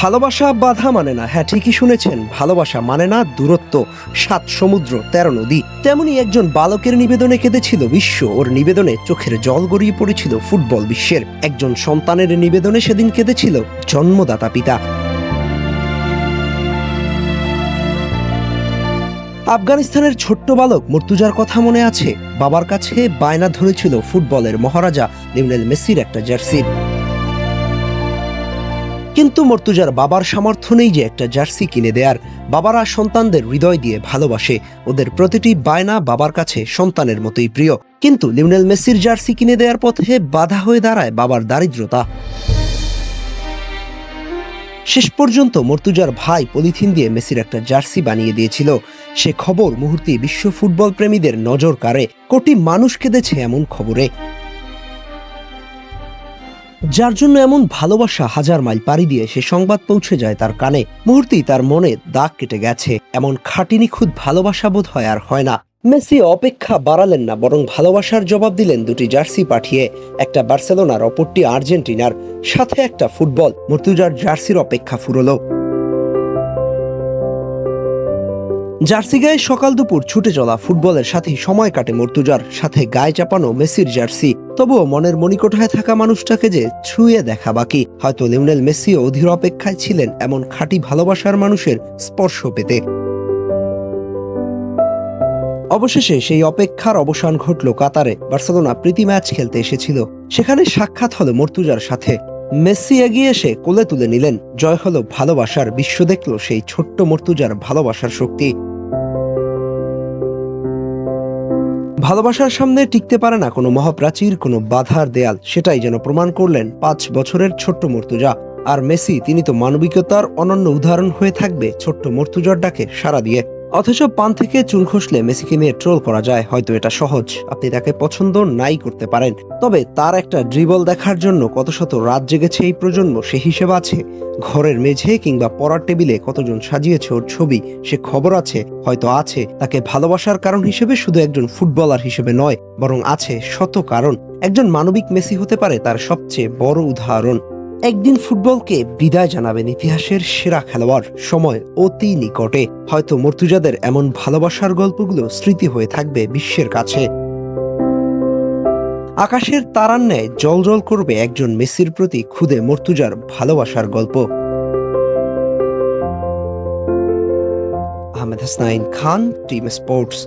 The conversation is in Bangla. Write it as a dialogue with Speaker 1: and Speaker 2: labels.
Speaker 1: ভালোবাসা বাধা মানে না। হ্যাঁ, ঠিকই শুনেছেন, ভালোবাসা মানে না দূরত্ব, ৭ সমুদ্র ১৩ নদী। তেমনি একজন বালকের নিবেদনে কেঁদেছিল বিশ্ব, ওর নিবেদনে চোখের জল গড়িয়ে পড়েছিল ফুটবল বিশ্বের। একজন সন্তানের নিবেদনে সেদিন কেঁদেছিল জন্মদাতা পিতা। আফগানিস্তানের ছোট্ট বালক মুর্তুজার কথা মনে আছে? বাবার কাছে বায়না ধরেছিল ফুটবলের মহারাজা লিওনেল মেসির একটা জার্সি। কিন্তু মর্তুজার বাবার সামর্থ্য নেই যে একটা জার্সি কিনে দেয়ার। বাবারা সন্তানদের হৃদয় দিয়ে ভালোবাসে, ওদের প্রতিটি বায়না বাবার কাছে সন্তানের মতোই প্রিয়। কিন্তু লিওনেল মেসির জার্সি কিনে দেওয়ার পথে বাধা হয়ে দাঁড়ায় বাবার দারিদ্রতা। শেষ পর্যন্ত মর্তুজার ভাই পলিথিন দিয়ে মেসির একটা জার্সি বানিয়ে দিয়েছিল। সে খবর মুহূর্তেই বিশ্ব ফুটবল প্রেমীদের নজর কাড়ে। কোটি মানুষ কেঁদেছে এমন খবরে, যার জন্য এমন ভালোবাসা হাজার মাইল পাড়ি দিয়ে সে সংবাদ পৌঁছে যায় তার কানে। মুহূর্তেই তার মনে দাগ কেটে গেছে। এমন খাঁটি নিখুঁত ভালোবাসা বোধ হয় আর হয় না। মেসি অপেক্ষা বাড়ালেন না, বরং ভালোবাসার জবাব দিলেন দুটি জার্সি পাঠিয়ে, একটা বার্সেলোনার, অপরটি আর্জেন্টিনার, সাথে একটা ফুটবল। মর্তুজার জার্সির অপেক্ষা ফুরলো। জার্সি গায়ে সকাল দুপুর ছুটে চলা, ফুটবলের সাথেই সময় কাটে মর্তুজার, সাথে গায়ে চাপানো মেসির জার্সি। তবুও মনের মণিকোঠায় থাকা মানুষটাকে যে ছুঁয়ে দেখা বাকি। হয়তো লিওনেল মেসিও অধীর অপেক্ষায় ছিলেন এমন খাঁটি ভালোবাসার মানুষের স্পর্শ পেতে। অবশেষে সেই অপেক্ষার অবসান ঘটল কাতারে। বার্সেলোনা প্রীতি ম্যাচ খেলতে এসেছিল, সেখানে সাক্ষাৎ হলো মর্তুজার সাথে। মেসি এগিয়ে এসে কোলে তুলে নিলেন। জয় হলো ভালোবাসার। বিশ্ব দেখল সেই ছোট্ট মর্তুজার ভালোবাসার শক্তি। ভালোবাসার সামনে টিকতে পারে না কোনো মহাপ্রাচীর, কোনো বাধার দেয়াল। সেটাই যেন প্রমাণ করলেন ৫ বছরের ছোট্ট মর্তুজা। আর মেসি, তিনি তো মানবিকতার অনন্য উদাহরণ হয়ে থাকবে ছোট্ট মর্তুজার ডাকে সাড়া দিয়ে। অথচ পান থেকে চুন খসলে মেসিকে নিয়ে ট্রোল করা যায়, হয়তো এটা সহজ, আপনি তাকে পছন্দ নাই করতে পারেন। তবে তার একটা ড্রিবল দেখার জন্য কত শত রাত জেগেছে এই প্রজন্ম, সে হিসেব আছে। ঘরের মেঝে কিংবা পড়ার টেবিলে কতজন সাজিয়েছে ওর ছবি, সে খবর আছে। হয়তো আছে তাকে ভালোবাসার কারণ হিসেবে শুধু একজন ফুটবলার হিসেবে নয়, বরং আছে শত কারণ। একজন মানবিক মেসি হতে পারে তার সবচেয়ে বড় উদাহরণ। একদিন ফুটবলকে বিদায় জানাবেন ইতিহাসের সেরা খেলোয়াড়। সময় অতি নিকটে। হয়তো মর্তুজাদের এমন ভালোবাসার গল্পগুলো স্মৃতি হয়ে থাকবে বিশ্বের কাছে। আকাশের তারার ন্যায় জ্বলজ্বল করবে একজন মেসির প্রতি খুদে মর্তুজার ভালোবাসার গল্প। আহমেদ হাসনাইন খান, টিম স্পোর্টস।